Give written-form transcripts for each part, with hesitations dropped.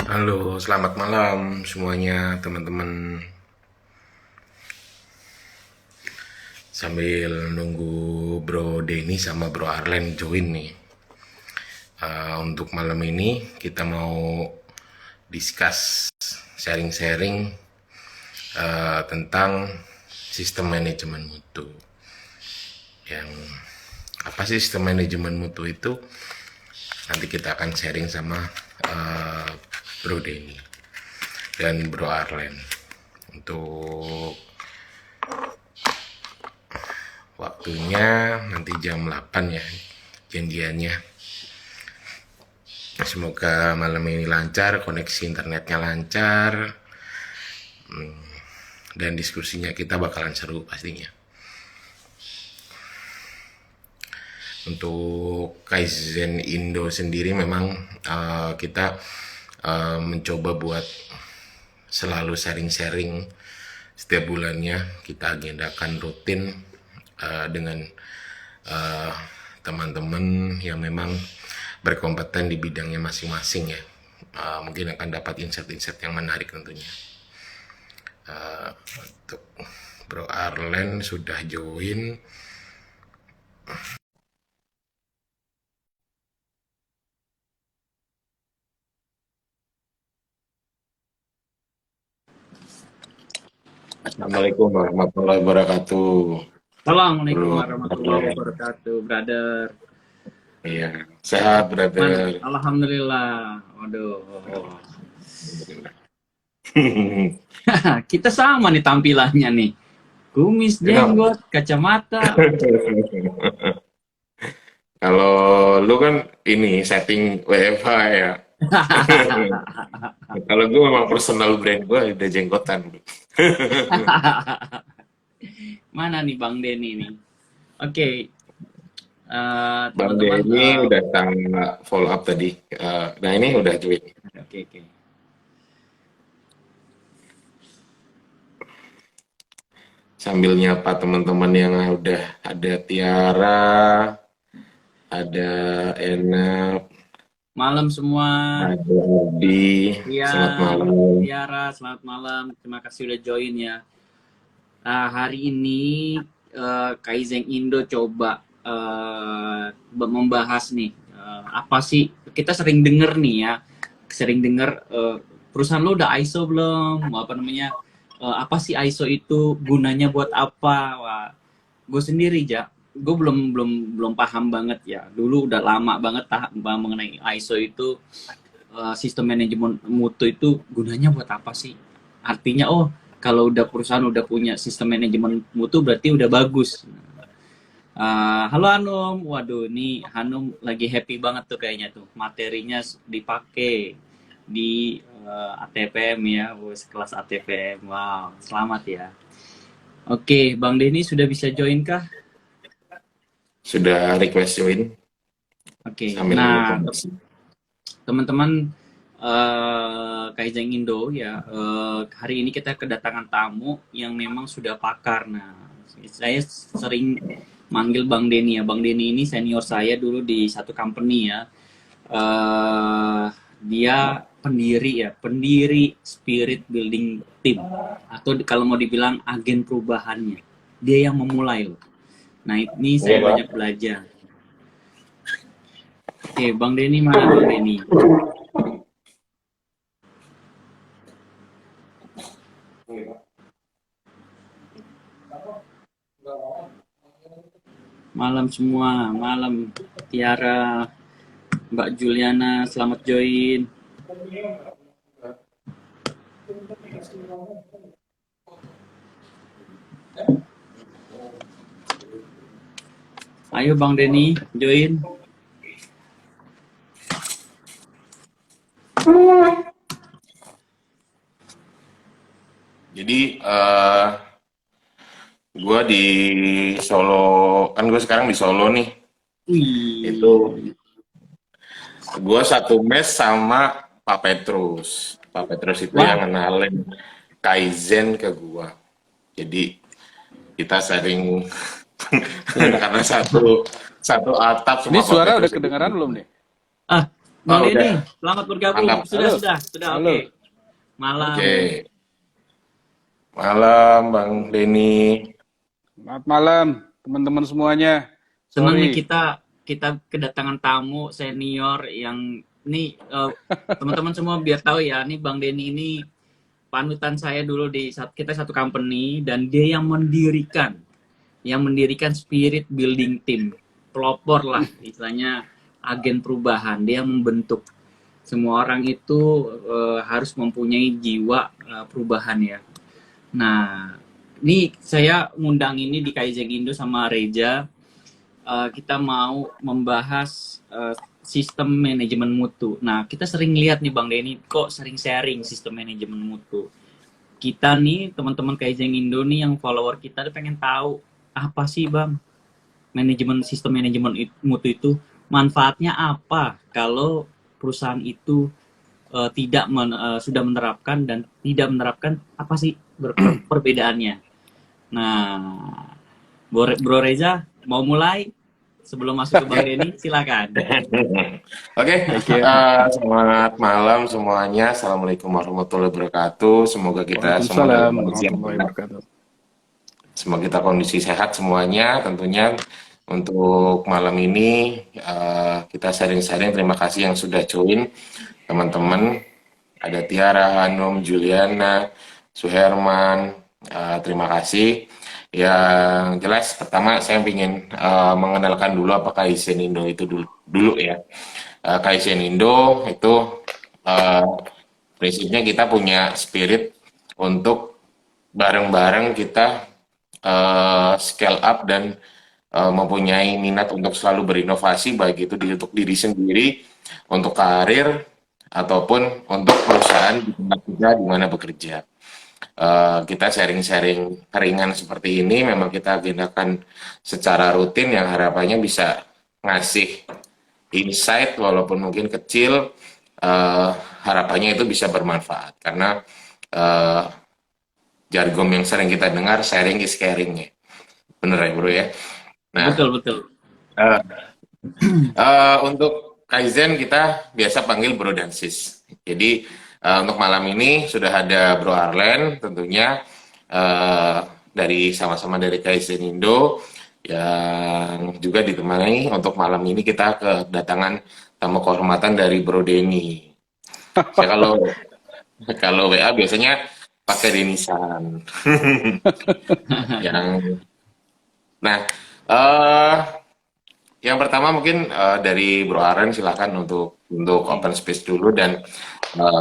Halo, selamat malam semuanya teman-teman. Sambil nunggu Bro Denny sama Bro Arlen join nih. Untuk malam ini kita mau discuss, sharing-sharing tentang sistem manajemen mutu. Yang apa sih sistem manajemen mutu itu? Nanti kita akan sharing sama uh, Bro Denny dan Bro Arlen. Untuk waktunya nanti jam 8 ya janjiannya. Semoga malam ini lancar, koneksi internetnya lancar, dan diskusinya kita bakalan seru pastinya. Untuk Kaizen Indo sendiri memang kita mencoba buat selalu sharing-sharing setiap bulannya. Kita agendakan rutin dengan uh, teman-teman yang memang berkompeten di bidangnya masing-masing ya. Mungkin akan dapat insight-insight yang menarik tentunya. Untuk Bro Arlen sudah join. Assalamualaikum warahmatullahi wabarakatuh, Assalamualaikum Bro warahmatullahi Arlen. wabarakatuh, brother. Iya, sehat Man, brother. alhamdulillah. Waduh, kita sama nih tampilannya nih. Kumis, Kenapa? jenggot, kacamata. Kalau lu kan ini setting WFH ya. Kalau gue memang personal brand gue udah jenggotan. Mana nih Bang Denny nih? Oke, Bang teman-teman. Denny udah tanggal follow up tadi. Nah ini udah join. Oke. Sambil nyapa teman-teman yang udah ada Tiara, ada Enap, Malam semua. ada Abi. Iya, Selamat malam. Tiara, selamat malam. Terima kasih udah join ya. Hari ini Kaizen Indo coba membahas nih apa sih kita sering denger nih ya, sering denger perusahaan lo udah ISO belum? Apa namanya? Apa sih ISO itu? Gunanya buat apa? Wah, gue sendiri gue belum paham banget ya. Dulu udah lama banget mengenai ISO itu, sistem manajemen mutu itu gunanya buat apa sih? Artinya kalau udah perusahaan udah punya sistem manajemen mutu berarti udah bagus. Halo Hanum, waduh ini Hanum lagi happy banget tuh kayaknya tuh materinya dipakai di ATPM ya, kelas ATPM. Wow, selamat ya. Oke, Bang Denny sudah bisa join kah? Sudah request join Oke, sambil nunggu nah koneksi. teman-teman, Kaizen Indo ya, hari ini kita kedatangan tamu yang memang sudah pakar. Nah, saya sering manggil Bang Denny ya. Bang Denny ini senior saya dulu di satu company ya. eh Dia pendiri Spirit Building Team, atau kalau mau dibilang agen perubahannya. Dia yang memulai loh. Nah, ini Iya, saya banyak Pak. belajar. Oke, Bang Denny mana Bang Denny? Malam semua, malam Tiara, Mbak Juliana, selamat join. Ayo Bang Denny, join. Jadi gue di Solo, kan gue sekarang di Solo nih. Itu Wih, gue satu mes sama Pak Petrus. Pak Petrus itu wah, yang kenalin Kaizen ke gue. Jadi kita sering karena satu satu atap Ini sama Pak suara udah Petrus itu. kedengaran belum nih? ah Bang Oh, udah. Denny, selamat bergabung. Mantap. Halo, Sudah. halo. Oke. Malam. Oke. Malam, Bang Denny. Selamat malam, teman-teman semuanya. Senang nih Sorry. kita kedatangan tamu senior yang nih teman-teman semua biar tahu ya, nih Bang Denny ini panutan saya dulu kita satu company dan dia yang mendirikan spirit building team. Pelopor lah istilahnya agen perubahan. Dia membentuk semua orang itu harus mempunyai jiwa perubahan ya. Nah, ini saya ngundang ini di Kaizen Indo sama Reja. Kita mau membahas sistem manajemen mutu. Nah, kita sering lihat nih Bang Denny, kok sering sharing sistem manajemen mutu. Kita nih, teman-teman Kaizen Indo nih yang follower kita pengen tahu apa sih Bang sistem manajemen mutu itu, manfaatnya apa kalau perusahaan itu sudah menerapkan dan tidak menerapkan, apa sih perbedaannya. Nah, Bro Reza, mau mulai? Sebelum masuk ke Bang Denny, silakan. Oke, Thank you. selamat malam semuanya. Assalamualaikum warahmatullahi wabarakatuh. Semoga kita semua dalam Waalaikumsalam kondisi yang warahmatullahi sehat. wabarakatuh. Semoga kita kondisi sehat semuanya. Tentunya untuk malam ini kita sharing-sharing. Terima kasih yang sudah join, teman-teman. Ada Tiara, Hanum, Juliana, Suherman. Terima kasih. Yang jelas pertama saya ingin mengenalkan dulu apa Kaizen Indo itu dulu ya. Kaizen Indo itu prinsipnya kita punya spirit untuk bareng-bareng kita scale up dan mempunyai minat untuk selalu berinovasi, baik itu untuk diri sendiri, untuk karir, ataupun untuk perusahaan di tempat kita di mana bekerja. Kita sharing-sharing ringan seperti ini memang kita agendakan secara rutin yang harapannya bisa ngasih insight walaupun mungkin kecil, harapannya itu bisa bermanfaat karena jargon yang sering kita dengar sharing is caring ya, bener ya bro ya. Nah, Betul. untuk Kaizen kita biasa panggil Bro dan Sis. Jadi untuk malam ini sudah ada Bro Arlen tentunya dari sama-sama dari Kaizen Indo yang juga ditemani untuk malam ini kita kedatangan tamu kehormatan dari Bro Denny. Saya kalau WA biasanya pakai Denisan. Nah, yang pertama mungkin dari Bro Aren silakan untuk open space dulu dan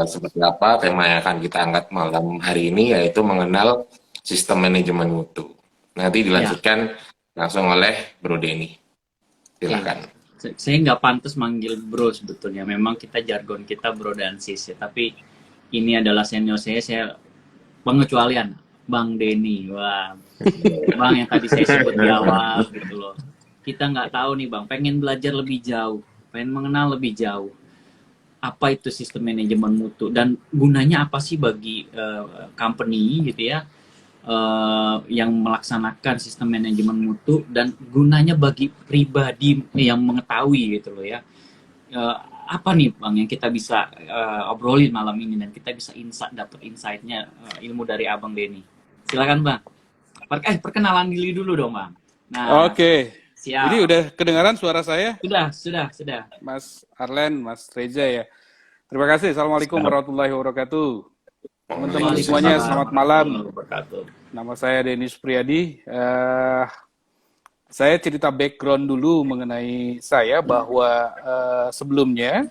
seperti apa tema yang akan kita angkat malam hari ini, yaitu mengenal sistem manajemen mutu. Nanti dilanjutkan langsung oleh Bro Denny. Silakan. Saya nggak pantas manggil Bro sebetulnya. Memang kita jargon kita Bro dan Sis ya. Tapi ini adalah senior saya pengecualian Bang Denny. Wah, Bang yang tadi saya sebut di awal gitu loh. Kita nggak tahu nih Bang, pengen belajar lebih jauh, pengen mengenal lebih jauh. Apa itu sistem manajemen mutu dan gunanya apa sih bagi company gitu ya, yang melaksanakan sistem manajemen mutu dan gunanya bagi pribadi yang mengetahui gitu loh ya. Apa nih Bang yang kita bisa obrolin malam ini dan kita bisa dapat insight-nya, ilmu dari Abang Denny. Silakan Bang. Perkenalan diri dulu dong Bang. Nah, Oke. siap. Ini udah kedengaran suara saya? Sudah. Mas Arlen, Mas Reza ya. Terima kasih. Assalamualaikum warahmatullahi wabarakatuh. Teman-teman semuanya, selamat malam. Nama saya Denny Supriyadi. Saya cerita background dulu mengenai saya bahwa sebelumnya,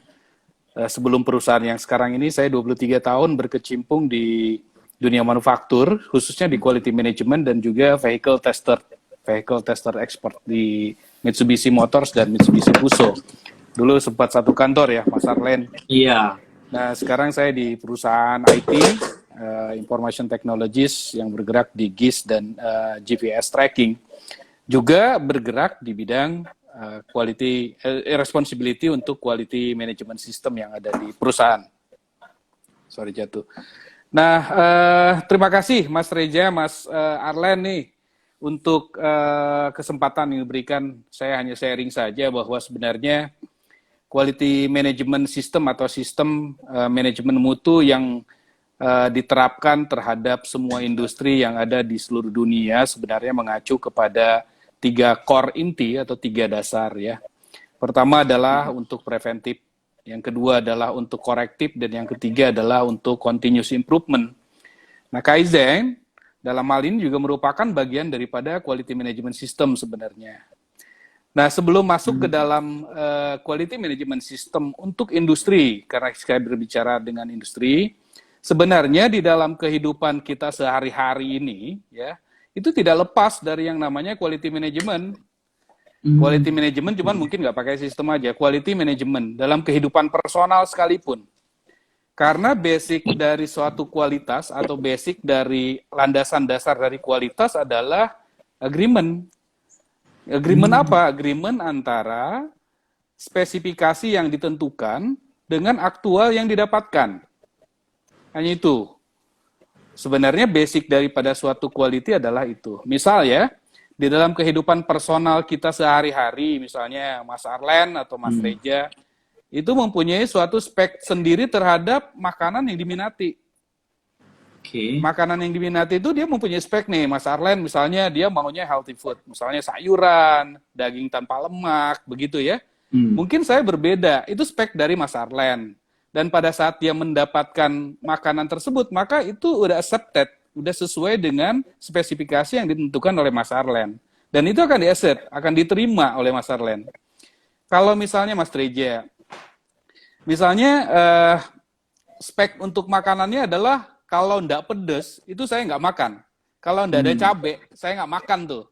sebelum perusahaan yang sekarang ini, saya 23 tahun berkecimpung di dunia manufaktur, khususnya di quality management dan juga vehicle tester expert di Mitsubishi Motors dan Mitsubishi Fuso. Dulu sempat satu kantor ya, Mas Arlen. Iya. Nah, sekarang saya di perusahaan IT, Information Technologies, yang bergerak di GIS dan GPS tracking. Juga bergerak di bidang quality responsibility untuk quality management system yang ada di perusahaan. Sorry jatuh. Nah, terima kasih Mas Reja, Mas Arlen nih untuk kesempatan yang diberikan. Saya hanya sharing saja bahwa sebenarnya quality management system atau sistem manajemen mutu yang diterapkan terhadap semua industri yang ada di seluruh dunia sebenarnya mengacu kepada 3 core inti atau 3 dasar ya. Pertama adalah untuk preventif, yang kedua adalah untuk korektif, dan yang ketiga adalah untuk continuous improvement. Nah, Kaizen dalam hal ini juga merupakan bagian daripada quality management system sebenarnya. Nah, sebelum masuk ke dalam quality management system untuk industri, karena saya berbicara dengan industri, sebenarnya di dalam kehidupan kita sehari-hari ini, ya, itu tidak lepas dari yang namanya quality management. Quality management cuman mungkin nggak pakai sistem aja, quality management dalam kehidupan personal sekalipun. Karena basic dari suatu kualitas atau basic dari landasan dasar dari kualitas adalah agreement. Agreement apa? Agreement antara spesifikasi yang ditentukan dengan aktual yang didapatkan. Hanya itu. Sebenarnya basic daripada suatu quality adalah itu. Misal ya, di dalam kehidupan personal kita sehari-hari, misalnya Mas Arlen atau Mas Reja, itu mempunyai suatu spek sendiri terhadap makanan yang diminati. Makanan yang diminati itu dia mempunyai spek nih, Mas Arlen misalnya dia maunya healthy food, misalnya sayuran, daging tanpa lemak, begitu ya. Mungkin saya berbeda, itu spek dari Mas Arlen. Dan pada saat dia mendapatkan makanan tersebut, maka itu udah accepted, udah sesuai dengan spesifikasi yang ditentukan oleh Mas Arlen. Dan itu akan di-accept, akan diterima oleh Mas Arlen. Kalau misalnya Mas Reja, misalnya spek untuk makanannya adalah kalau nggak pedes, itu saya nggak makan. Kalau nggak ada cabai, saya nggak makan tuh.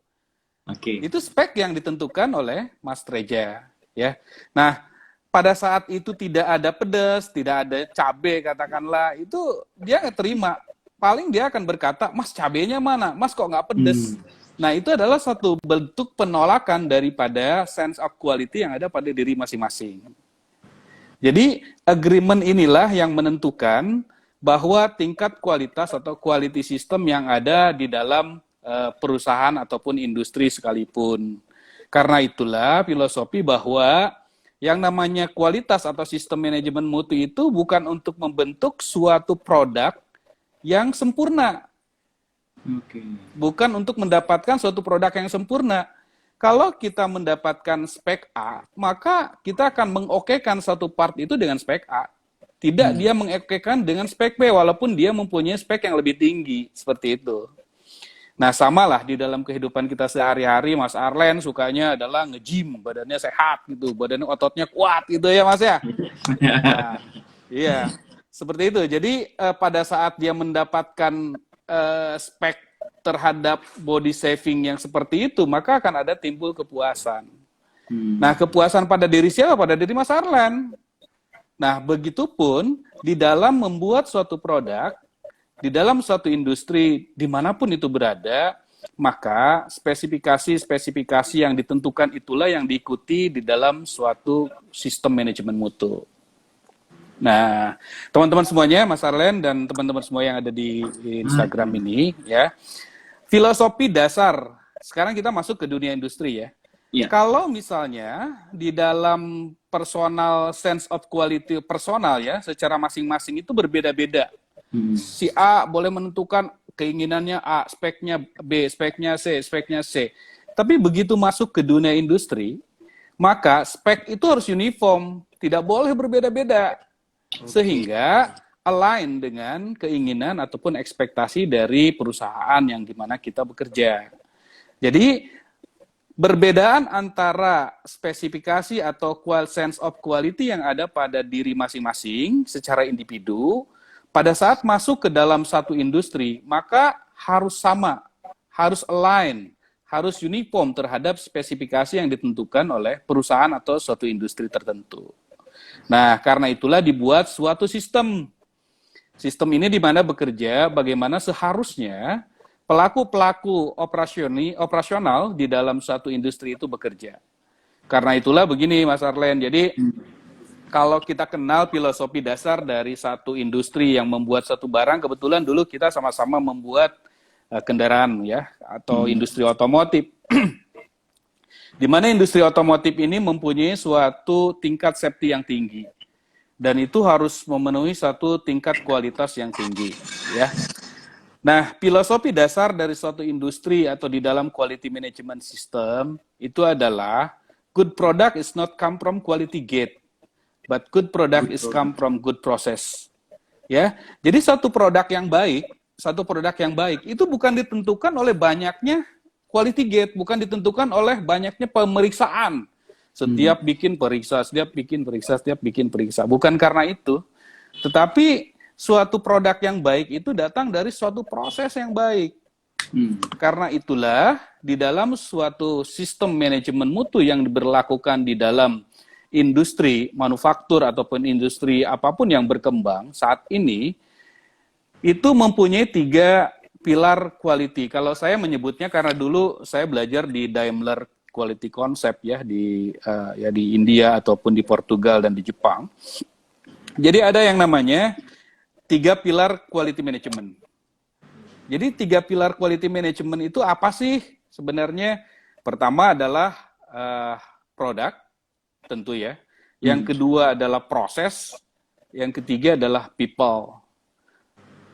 Itu spek yang ditentukan oleh Mas Reja. Ya. Nah, pada saat itu tidak ada pedas, tidak ada cabai katakanlah, itu dia nggak terima. Paling dia akan berkata, Mas cabainya mana? Mas kok nggak pedas? Nah itu adalah satu bentuk penolakan daripada sense of quality yang ada pada diri masing-masing. Jadi agreement inilah yang menentukan bahwa tingkat kualitas atau quality system yang ada di dalam perusahaan ataupun industri sekalipun. Karena itulah filosofi bahwa yang namanya kualitas atau sistem manajemen mutu itu bukan untuk membentuk suatu produk yang sempurna. Bukan untuk mendapatkan suatu produk yang sempurna. Kalau kita mendapatkan spek A, maka kita akan mengokekan satu part itu dengan spek A. Tidak dia mengokekan dengan spek B, walaupun dia mempunyai spek yang lebih tinggi. Seperti itu. Nah, samalah di dalam kehidupan kita sehari-hari, Mas Arlen sukanya adalah nge-gym, badannya sehat gitu, badannya ototnya kuat gitu ya Mas ya. Nah, iya, seperti itu. Jadi pada saat dia mendapatkan spek terhadap body saving yang seperti itu, maka akan ada timbul kepuasan. Nah, kepuasan pada diri siapa? Pada diri Mas Arlen. Nah, begitupun di dalam membuat suatu produk, di dalam suatu industri dimanapun itu berada, maka spesifikasi-spesifikasi yang ditentukan itulah yang diikuti di dalam suatu sistem manajemen mutu. Nah, teman-teman semuanya, Mas Arlen dan teman-teman semua yang ada di Instagram ini, ya, filosofi dasar. Sekarang kita masuk ke dunia industri ya. Kalau misalnya di dalam personal sense of quality personal ya, secara masing-masing itu berbeda-beda. Si A boleh menentukan keinginannya A, speknya B, speknya C, speknya C. Tapi begitu masuk ke dunia industri, maka spek itu harus uniform, tidak boleh berbeda-beda. Sehingga align dengan keinginan ataupun ekspektasi dari perusahaan yang dimana kita bekerja. Jadi perbedaan antara spesifikasi atau sense of quality yang ada pada diri masing-masing secara individu, pada saat masuk ke dalam satu industri, maka harus sama, harus align, harus uniform terhadap spesifikasi yang ditentukan oleh perusahaan atau suatu industri tertentu. Nah, karena itulah dibuat suatu sistem. Sistem ini di mana bekerja, bagaimana seharusnya pelaku-pelaku operasional di dalam suatu industri itu bekerja. Karena itulah begini, Mas Arlen, jadi kalau kita kenal filosofi dasar dari satu industri yang membuat satu barang, kebetulan dulu kita sama-sama membuat kendaraan ya, atau industri otomotif. Di mana industri otomotif ini mempunyai suatu tingkat safety yang tinggi. Dan itu harus memenuhi satu tingkat kualitas yang tinggi, ya. Nah, filosofi dasar dari suatu industri atau di dalam quality management system itu adalah good product is not come from quality gate, but good product is come from good process. Ya, jadi satu produk yang baik itu bukan ditentukan oleh banyaknya quality gate, bukan ditentukan oleh banyaknya pemeriksaan. Setiap bikin periksa, setiap bikin periksa. Bukan karena itu, tetapi suatu produk yang baik itu datang dari suatu proses yang baik. Karena itulah, di dalam suatu sistem manajemen mutu yang diberlakukan di dalam industri manufaktur ataupun industri apapun yang berkembang saat ini, itu mempunyai 3 pilar quality. Kalau saya menyebutnya, karena dulu saya belajar di Daimler Quality Concept ya di India ataupun di Portugal dan di Jepang. Jadi ada yang namanya 3 pilar quality management. Jadi 3 pilar quality management itu apa sih sebenarnya? Pertama adalah produk, tentu ya. Yang kedua adalah proses. Yang ketiga adalah people.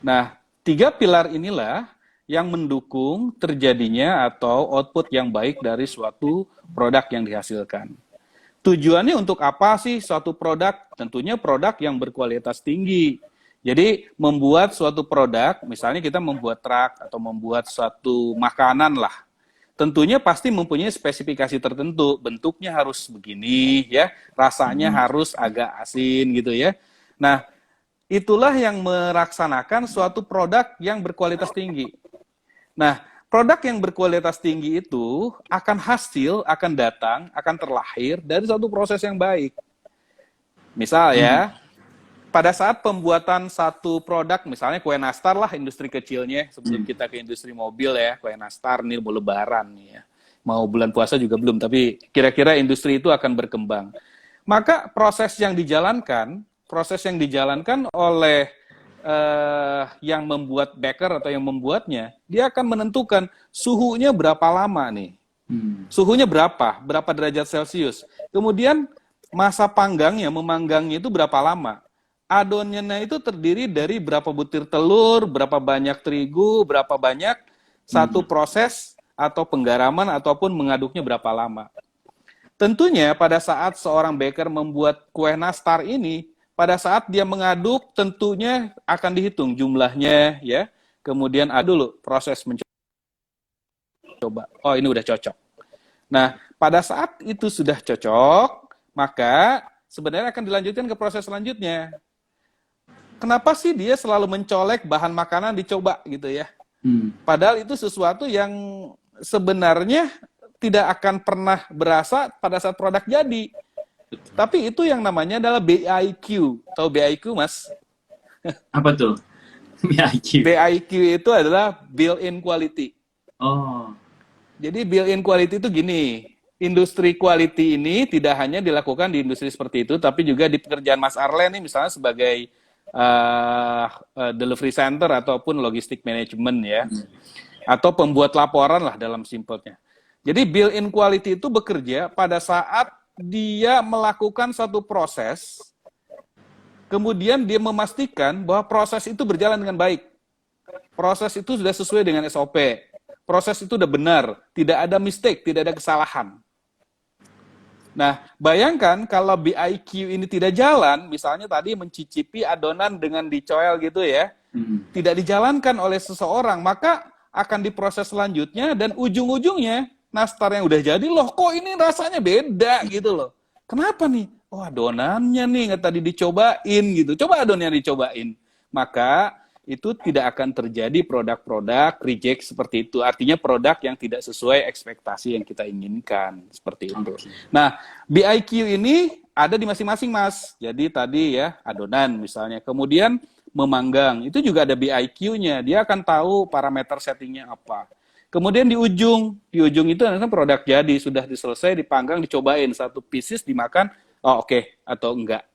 Nah, 3 pilar inilah yang mendukung terjadinya atau output yang baik dari suatu produk yang dihasilkan. Tujuannya untuk apa sih suatu produk? Tentunya produk yang berkualitas tinggi. Jadi membuat suatu produk, misalnya kita membuat truk atau membuat suatu makanan lah. Tentunya pasti mempunyai spesifikasi tertentu. Bentuknya harus begini ya, rasanya harus agak asin gitu ya. Nah, itulah yang melaksanakan suatu produk yang berkualitas tinggi. Nah, produk yang berkualitas tinggi itu akan datang, akan terlahir dari suatu proses yang baik. Misal ya, pada saat pembuatan satu produk, misalnya kue nastar lah industri kecilnya, sebelum kita ke industri mobil ya, kue nastar nih mau lebaran nih ya. Mau bulan puasa juga belum, tapi kira-kira industri itu akan berkembang. Maka proses yang dijalankan oleh yang membuat baker atau yang membuatnya, dia akan menentukan suhunya berapa lama nih. Suhunya berapa derajat Celcius. Kemudian masa memanggangnya itu berapa lama. Adonannya itu terdiri dari berapa butir telur, berapa banyak terigu, berapa banyak satu proses atau penggaraman ataupun mengaduknya berapa lama. Tentunya pada saat seorang baker membuat kue nastar ini, pada saat dia mengaduk tentunya akan dihitung jumlahnya ya. Kemudian dulu proses mencoba. Oh, ini udah cocok. Nah, pada saat itu sudah cocok, maka sebenarnya akan dilanjutkan ke proses selanjutnya. Kenapa sih dia selalu mencolek bahan makanan dicoba gitu ya? Padahal itu sesuatu yang sebenarnya tidak akan pernah berasa pada saat produk jadi. Tapi itu yang namanya adalah BIQ. Tahu BIQ, Mas? Apa tuh? BIQ. BIQ itu adalah built-in quality. Oh. Jadi built-in quality itu gini, industri quality ini tidak hanya dilakukan di industri seperti itu, tapi juga di pekerjaan Mas Arlen nih misalnya sebagai delivery center ataupun logistik management ya. Atau pembuat laporan lah dalam simpelnya. Jadi built-in quality itu bekerja pada saat dia melakukan satu proses, kemudian dia memastikan bahwa proses itu berjalan dengan baik. Proses itu sudah sesuai dengan SOP. Proses itu sudah benar, tidak ada mistake, tidak ada kesalahan. Nah, bayangkan kalau BIQ ini tidak jalan, misalnya tadi mencicipi adonan dengan dicoel gitu ya, tidak dijalankan oleh seseorang, maka akan diproses selanjutnya dan ujung-ujungnya nastar yang udah jadi loh, kok ini rasanya beda gitu loh. Kenapa nih? Oh, adonannya nih nggak tadi dicobain gitu. Coba adonannya dicobain. Maka itu tidak akan terjadi produk-produk reject seperti itu. Artinya produk yang tidak sesuai ekspektasi yang kita inginkan. Seperti itu. Nah, BIQ ini ada di masing-masing, Mas. Jadi tadi ya, adonan misalnya. Kemudian memanggang. Itu juga ada BIQ-nya. Dia akan tahu parameter settingnya apa. Kemudian di ujung itu nanti produk jadi, sudah diselesai, dipanggang, dicobain. Satu pieces dimakan, oh oke, atau enggak.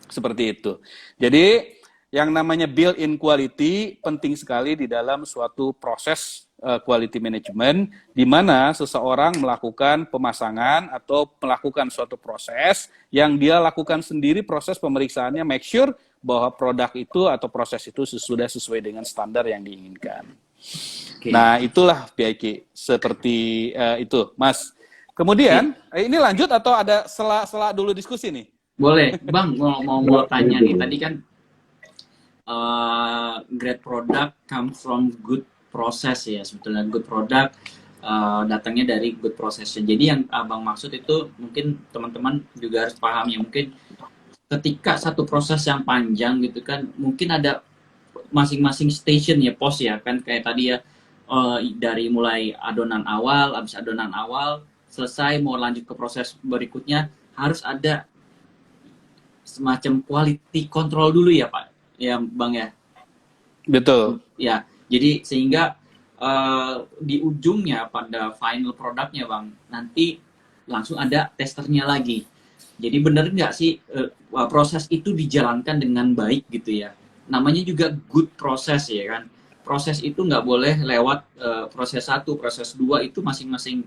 Seperti itu. Jadi, yang namanya built-in quality penting sekali di dalam suatu proses quality management, di mana seseorang melakukan pemasangan atau melakukan suatu proses yang dia lakukan sendiri, proses pemeriksaannya, make sure bahwa produk itu atau proses itu sudah sesuai dengan standar yang diinginkan. Oke. Nah, itulah PIQ seperti itu, Mas. Kemudian, ini lanjut atau ada sela dulu diskusi nih? Boleh, Bang, mau tanya nih. Tadi kan great product come from good process ya, sebetulnya good product datangnya dari good process. Jadi yang Abang maksud itu mungkin teman-teman juga harus paham ya, mungkin ketika satu proses yang panjang gitu kan, mungkin ada masing-masing station ya, pos ya kan, kayak tadi ya, dari mulai adonan awal, habis adonan awal selesai mau lanjut ke proses berikutnya harus ada semacam quality control dulu ya Pak, ya Bang ya. Betul. Ya, jadi sehingga di ujungnya pada final produknya Bang, nanti langsung ada testernya lagi. Jadi benar nggak sih proses itu dijalankan dengan baik gitu ya. Namanya juga good process ya kan. Proses itu nggak boleh lewat proses 1, proses 2 itu masing-masing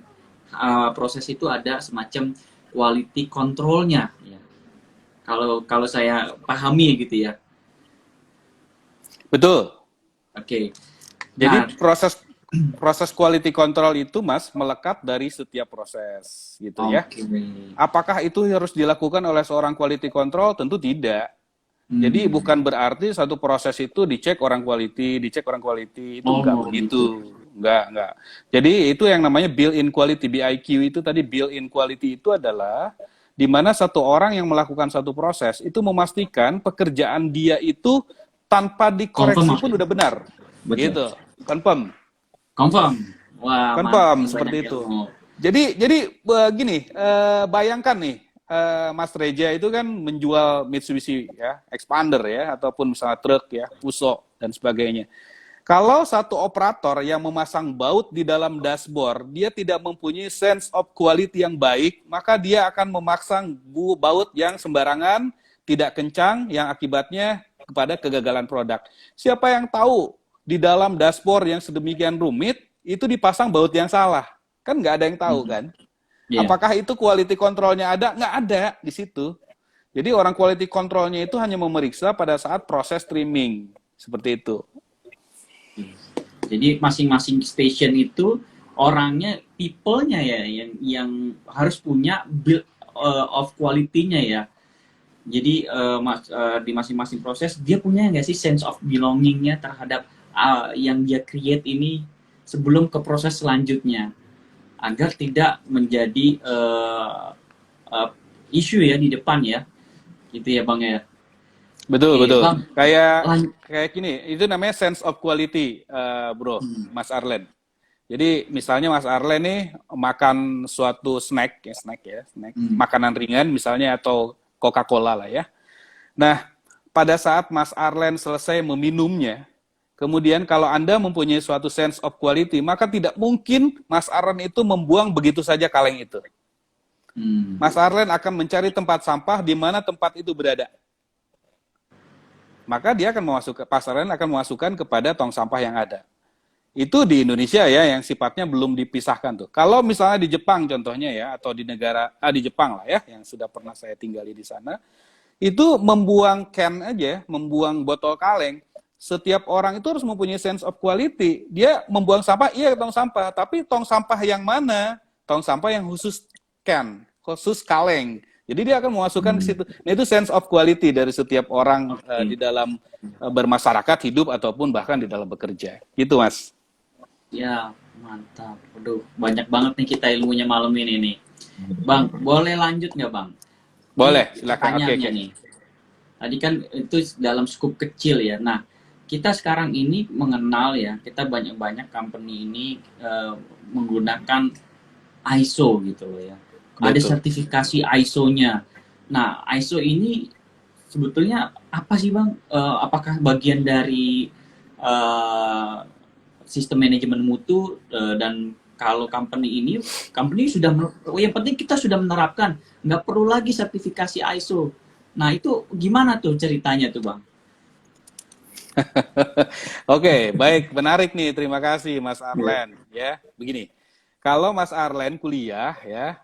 proses itu ada semacam quality controlnya ya. Kalau saya pahami gitu ya. Betul. Oke. Jadi Nah, proses quality control itu, Mas, melekat dari setiap proses, gitu ya. oke. Apakah itu harus dilakukan oleh seorang quality control? Tentu tidak. Jadi bukan berarti satu proses itu dicek orang quality itu enggak begitu. Enggak. Jadi itu yang namanya built-in quality, BIQ itu tadi, built-in quality itu adalah di mana satu orang yang melakukan satu proses itu memastikan pekerjaan dia itu tanpa dikoreksi Confirm, pun udah benar. betul. Gitu. Confirm. Wah, Confirm, mantap, seperti banyak itu. ilmu. Jadi begini, bayangkan nih, Mas Reja itu kan menjual Mitsubishi ya, Expander ya, ataupun misalnya truk ya, Fuso dan sebagainya. Kalau satu operator yang memasang baut di dalam dashboard, dia tidak mempunyai sense of quality yang baik, maka dia akan memasang baut yang sembarangan, tidak kencang, yang akibatnya kepada kegagalan produk. Siapa yang tahu di dalam dashboard yang sedemikian rumit, itu dipasang baut yang salah? Kan nggak ada yang tahu kan? Yeah. Apakah itu quality controlnya ada? Nggak ada di situ. Jadi orang quality controlnya itu hanya memeriksa pada saat proses trimming. Seperti itu. Jadi masing-masing station itu orangnya, people-nya ya yang harus punya build of quality-nya ya. Jadi di masing-masing proses dia punya nggak sih sense of belonging-nya terhadap yang dia create ini sebelum ke proses selanjutnya, agar tidak menjadi isu ya di depan ya, gitu ya Bang ya. Betul, Oke, betul. Bang. Kayak gini, itu namanya sense of quality, bro, Mas Arlen. Jadi misalnya Mas Arlen nih makan suatu snack, makanan ringan misalnya, atau Coca-Cola lah ya. Nah, pada saat Mas Arlen selesai meminumnya, kemudian kalau Anda mempunyai suatu sense of quality, maka tidak mungkin Mas Arlen itu membuang begitu saja kaleng itu. Mas Arlen akan mencari tempat sampah di mana tempat itu berada. Maka dia akan Mas Arlen akan memasukkan kepada tong sampah yang ada. Itu di Indonesia ya, yang sifatnya belum dipisahkan tuh. Kalau misalnya di Jepang contohnya ya, atau di Jepang lah ya, yang sudah pernah saya tinggali di sana, itu membuang can aja, membuang botol kaleng, setiap orang itu harus mempunyai sense of quality. Dia membuang sampah, iya tong sampah, tapi tong sampah yang mana? Tong sampah yang khusus can, khusus kaleng. Jadi dia akan memasukkan ke situ. Nah, itu sense of quality dari setiap orang di dalam bermasyarakat, hidup, ataupun bahkan di dalam bekerja. Gitu, Mas. Ya, mantap. Waduh, banyak banget nih kita ilmunya malam ini nih. Bang, boleh lanjut nggak Bang? Boleh, silakan. Pertanyaannya nih. Tadi kan itu dalam skup kecil ya. Nah, kita sekarang ini mengenal ya, kita banyak-banyak company ini menggunakan ISO gitu loh ya. Ada sertifikasi ISO-nya. Nah, ISO ini sebetulnya apa sih Bang? Apakah bagian dari sistem manajemen mutu, dan kalau company sudah, yang penting kita sudah menerapkan, nggak perlu lagi sertifikasi ISO. Nah, itu gimana tuh ceritanya tuh Bang? Oke, baik, menarik nih. Terima kasih Mas Arlen. Ya, begini. Kalau Mas Arlen kuliah ya,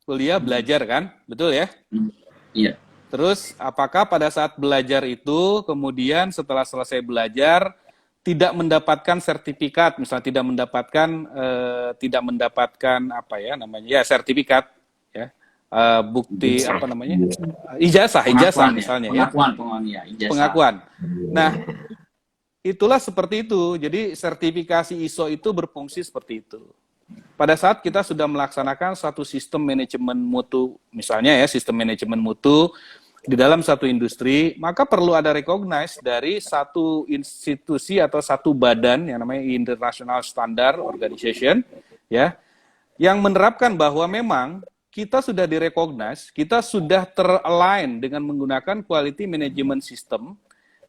kuliah Hmm. belajar kan, betul ya? Hmm. Iya. Terus apakah pada saat belajar itu kemudian setelah selesai belajar tidak mendapatkan sertifikat, misalnya tidak mendapatkan apa ya namanya ya sertifikat ya bukti apa namanya ijazah Pengakuan ya, misalnya ya pengakuan ya, ijazah. pengakuan. Nah itulah seperti itu. Jadi sertifikasi ISO itu berfungsi seperti itu. Pada saat kita sudah melaksanakan satu sistem manajemen mutu, misalnya ya sistem manajemen mutu di dalam satu industri, maka perlu ada recognize dari satu institusi atau satu badan yang namanya International Standard Organization, ya, yang menerapkan bahwa memang kita sudah direcognize, kita sudah ter-align dengan menggunakan quality management system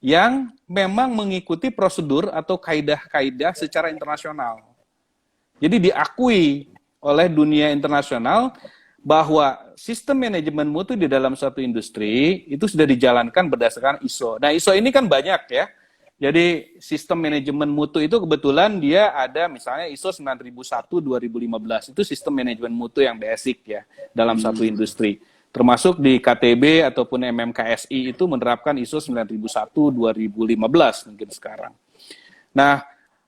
yang memang mengikuti prosedur atau kaidah-kaidah secara internasional. Jadi diakui oleh dunia internasional bahwa sistem manajemen mutu di dalam suatu industri itu sudah dijalankan berdasarkan ISO. Nah, ISO ini kan banyak ya. Jadi sistem manajemen mutu itu kebetulan dia ada misalnya ISO 9001-2015. Itu sistem manajemen mutu yang basic ya dalam satu industri. Termasuk di KTB ataupun MMKSI itu menerapkan ISO 9001-2015 mungkin sekarang. Nah,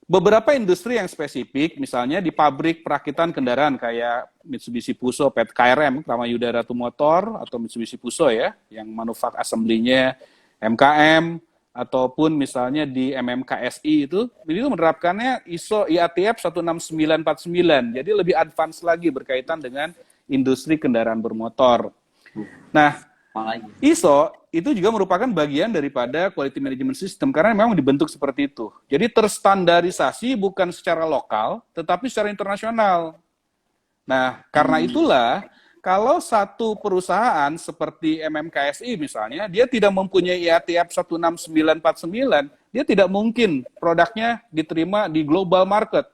beberapa industri yang spesifik, misalnya di pabrik perakitan kendaraan kayak Mitsubishi Fuso, PT KRM, Kramayuda Ratu Motor, atau Mitsubishi Fuso ya, yang manufak assembly-nya MKM, ataupun misalnya di MMKSI itu menerapkannya ISO IATF 16949, jadi lebih advance lagi berkaitan dengan industri kendaraan bermotor. Nah, ISO itu juga merupakan bagian daripada quality management system karena memang dibentuk seperti itu. Jadi terstandarisasi bukan secara lokal, tetapi secara internasional. Nah, karena itulah kalau satu perusahaan seperti MMKSI misalnya, dia tidak mempunyai IATF 16949, dia tidak mungkin produknya diterima di global market.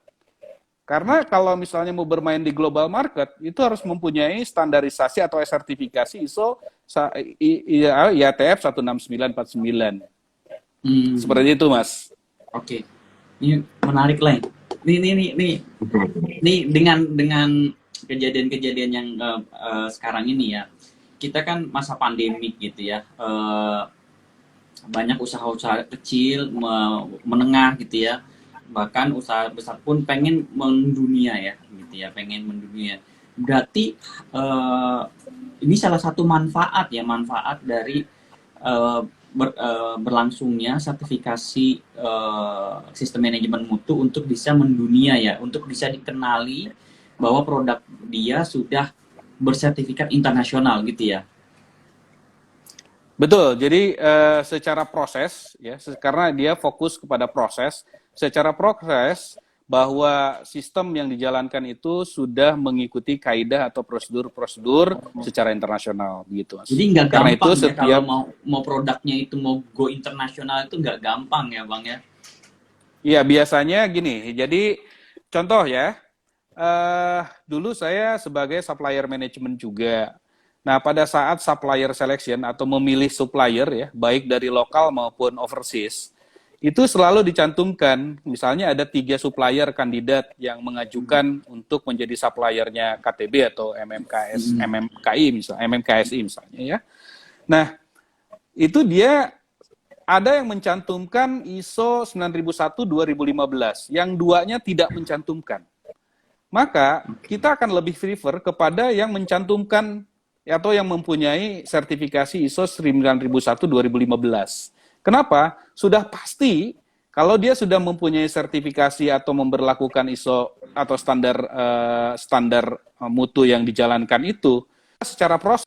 Karena kalau misalnya mau bermain di global market, itu harus mempunyai standarisasi atau sertifikasi ISO IATF 16949. Seperti itu, Mas. Oke. Ini menarik, Leng. Ini dengan kejadian-kejadian yang sekarang ini ya. Kita kan masa pandemik gitu ya. Banyak usaha-usaha kecil, menengah gitu ya. Bahkan usaha besar pun pengen mendunia ya gitu ya, pengen mendunia. Berarti ini salah satu manfaat dari berlangsungnya sertifikasi sistem manajemen mutu untuk bisa mendunia ya, untuk bisa dikenali bahwa produk dia sudah bersertifikat internasional gitu ya. Betul, jadi secara proses ya, karena dia fokus kepada proses, secara proses bahwa sistem yang dijalankan itu sudah mengikuti kaidah atau prosedur-prosedur secara internasional begitu, Mas. Jadi nggak Karena gampang itu ya kalau mau produknya itu mau go internasional itu nggak gampang ya Bang ya. Iya, biasanya gini. Jadi contoh ya, dulu saya sebagai supplier management juga. Nah, pada saat supplier selection atau memilih supplier ya, baik dari lokal maupun overseas, itu selalu dicantumkan, misalnya ada 3 supplier kandidat yang mengajukan untuk menjadi suppliernya KTB atau MMKSI misalnya ya. Nah, itu dia ada yang mencantumkan ISO 9001-2015, yang duanya tidak mencantumkan. Maka kita akan lebih prefer kepada yang mencantumkan atau yang mempunyai sertifikasi ISO 9001-2015. Kenapa? Sudah pasti kalau dia sudah mempunyai sertifikasi atau memberlakukan ISO atau standar mutu yang dijalankan itu, secara proses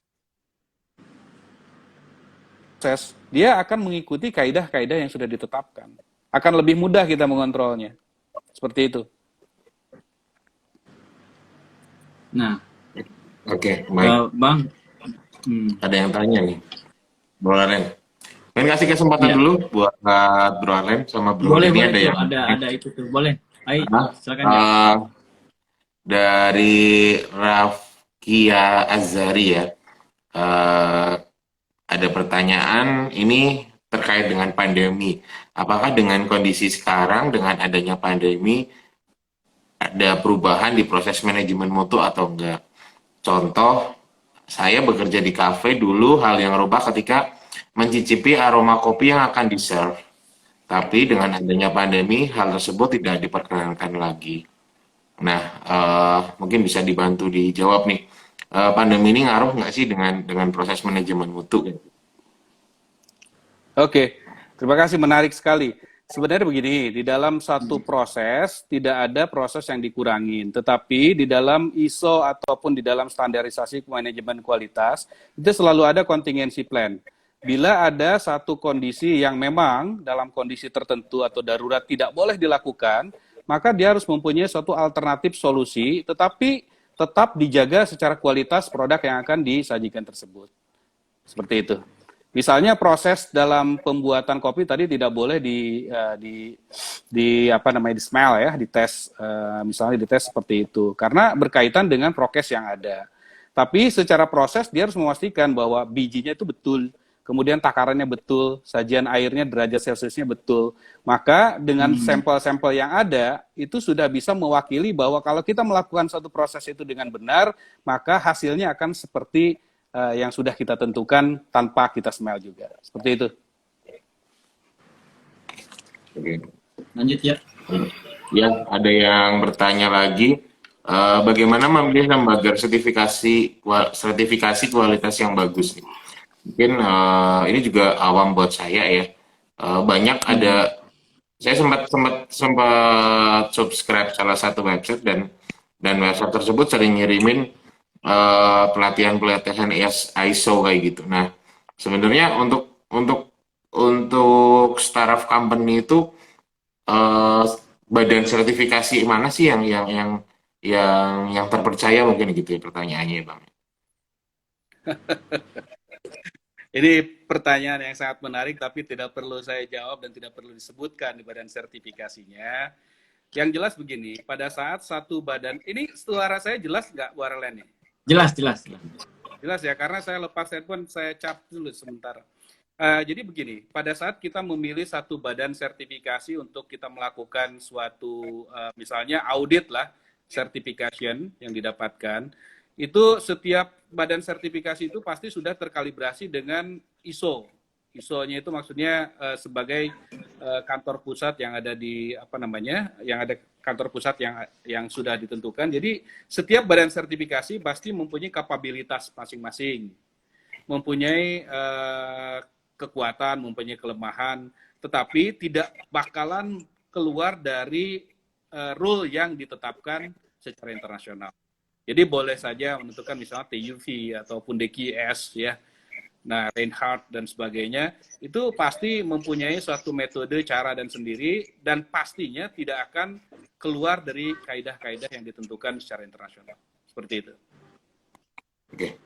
dia akan mengikuti kaidah-kaidah yang sudah ditetapkan. Akan lebih mudah kita mengontrolnya. Seperti itu. Nah, Oke, baik. Bang, Ada yang tanya nih, Bro Alen. Pengen kasih kesempatan dulu buat Bro Alen sama Bro boleh, ini boleh ada tuh, yang ada itu tuh, boleh. Ayo, silakan ya. Dari Rafkia Azari ya. Ada pertanyaan ini terkait dengan pandemi. Apakah dengan kondisi sekarang, dengan adanya pandemi, ada perubahan di proses manajemen mutu atau enggak? Contoh, saya bekerja di kafe dulu, hal yang rubah ketika mencicipi aroma kopi yang akan di-serve. Tapi dengan adanya pandemi, hal tersebut tidak diperkenankan lagi. Nah, mungkin bisa dibantu dijawab nih. Pandemi ini ngaruh nggak sih dengan proses manajemen mutu? Oke, terima kasih, menarik sekali. Sebenarnya begini, di dalam satu proses tidak ada proses yang dikurangin, tetapi di dalam ISO ataupun di dalam standarisasi manajemen kualitas itu selalu ada contingency plan. Bila ada satu kondisi yang memang dalam kondisi tertentu atau darurat tidak boleh dilakukan, maka dia harus mempunyai suatu alternatif solusi, tetapi tetap dijaga secara kualitas produk yang akan disajikan tersebut. Seperti itu. Misalnya proses dalam pembuatan kopi tadi tidak boleh di apa namanya, di smell ya, dites, misalnya dites seperti itu, karena berkaitan dengan prokes yang ada. Tapi secara proses dia harus memastikan bahwa bijinya itu betul, kemudian takarannya betul, sajian airnya, derajat Celciusnya betul. Maka dengan sampel-sampel yang ada itu sudah bisa mewakili bahwa kalau kita melakukan suatu proses itu dengan benar, maka hasilnya akan seperti yang sudah kita tentukan tanpa kita smell juga. Seperti itu. Oke. Lanjut ya. Ya, ada yang bertanya lagi, bagaimana memilih lembaga sertifikasi kualitas yang bagus? Mungkin ini juga awam buat saya ya. Banyak ada, saya sempat subscribe salah satu website dan website tersebut sering ngirimin pelatihan-pelatihan ISO kayak gitu. Nah, sebenarnya untuk startup company itu eh, badan sertifikasi mana sih yang terpercaya mungkin gitu ya pertanyaannya, Bang. Ini pertanyaan yang sangat menarik, tapi tidak perlu saya jawab dan tidak perlu disebutkan di badan sertifikasinya. Yang jelas begini, pada saat satu badan, ini suara saya jelas nggak, Bu Arlen? Jelas, jelas. Jelas ya, karena saya lepas handphone, saya cap dulu sebentar. Jadi begini, pada saat kita memilih satu badan sertifikasi untuk kita melakukan suatu, misalnya audit lah, certification yang didapatkan, itu setiap badan sertifikasi itu pasti sudah terkalibrasi dengan ISO. ISO-nya itu maksudnya sebagai kantor pusat yang ada di apa namanya, yang ada kantor pusat yang sudah ditentukan. Jadi setiap badan sertifikasi pasti mempunyai kapabilitas masing-masing, mempunyai kekuatan, mempunyai kelemahan, tetapi tidak bakalan keluar dari rule yang ditetapkan secara internasional. Jadi boleh saja menentukan misalnya TUV ataupun DQS ya. Nah, Reinhardt dan sebagainya itu pasti mempunyai suatu metode, cara dan sendiri, dan pastinya tidak akan keluar dari kaidah-kaidah yang ditentukan secara internasional. Seperti itu. Oke.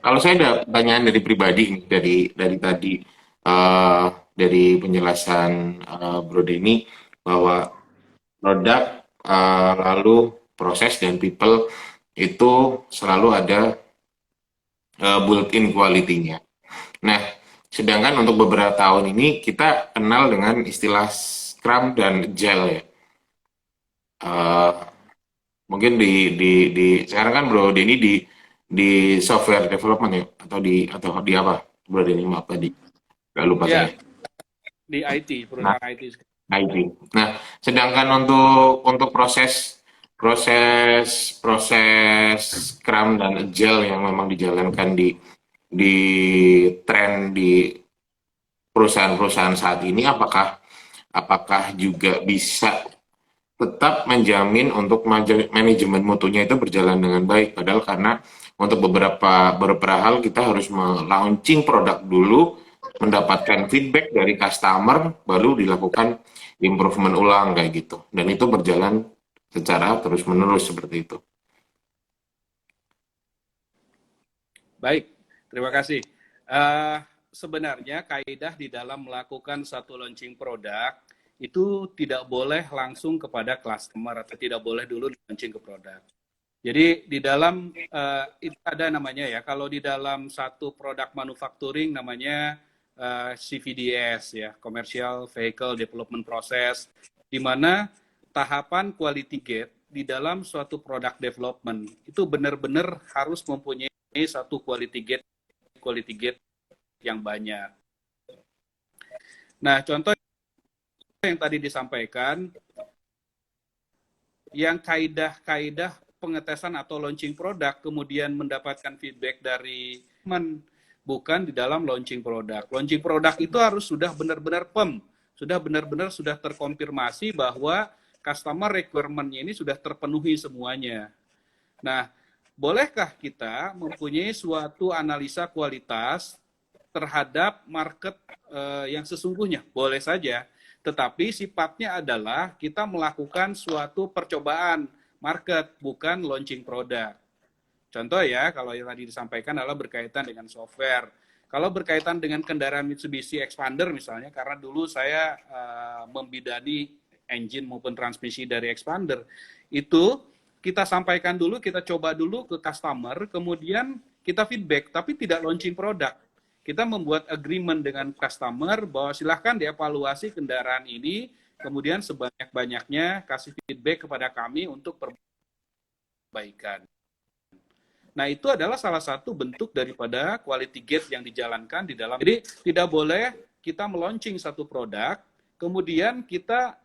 Kalau saya ada pertanyaan dari pribadi nih, dari tadi dari penjelasan Bro Denny bahwa produk lalu proses dan people itu selalu ada built-in quality-nya. Nah, sedangkan untuk beberapa tahun ini kita kenal dengan istilah Scrum dan Agile ya. Mungkin di sekarang kan Bro Denny di software development ya atau di apa Bro Denny, maaf tadi nggak lupa Ya, saya. di IT, perusahaan IT. IT. Nah, sedangkan untuk proses Scrum dan Agile yang memang dijalankan di tren di perusahaan-perusahaan saat ini, apakah juga bisa tetap menjamin untuk manajemen mutunya itu berjalan dengan baik? Padahal karena untuk beberapa hal kita harus launching produk dulu, mendapatkan feedback dari customer, baru dilakukan improvement ulang kayak gitu. Dan itu berjalan secara terus-menerus seperti itu. Baik, terima kasih. Sebenarnya kaidah di dalam melakukan satu launching produk itu tidak boleh langsung kepada customer atau tidak boleh dulu launching ke produk. Jadi di dalam itu ada namanya ya, kalau di dalam satu produk manufacturing namanya CVDS ya, Commercial Vehicle Development Process, di mana tahapan quality gate di dalam suatu product development itu benar-benar harus mempunyai satu quality gate yang banyak. Nah, contoh yang tadi disampaikan, yang kaidah-kaidah pengetesan atau launching produk kemudian mendapatkan feedback dari teman, bukan di dalam launching produk. Launching produk itu harus sudah benar-benar firm, sudah terkonfirmasi bahwa customer requirement-nya ini sudah terpenuhi semuanya. Nah, bolehkah kita mempunyai suatu analisa kualitas terhadap market yang sesungguhnya? Boleh saja, tetapi sifatnya adalah kita melakukan suatu percobaan market, bukan launching produk. Contoh ya, kalau yang tadi disampaikan adalah berkaitan dengan software. Kalau berkaitan dengan kendaraan Mitsubishi Expander misalnya, karena dulu saya membidani engine maupun transmisi dari Expander, itu kita sampaikan dulu, kita coba dulu ke customer, kemudian kita feedback, tapi tidak launching produk. Kita membuat agreement dengan customer bahwa silahkan dievaluasi kendaraan ini, kemudian sebanyak-banyaknya kasih feedback kepada kami untuk perbaikan. Nah, itu adalah salah satu bentuk daripada quality gate yang dijalankan di dalam. Jadi, tidak boleh kita meluncing satu produk, kemudian kita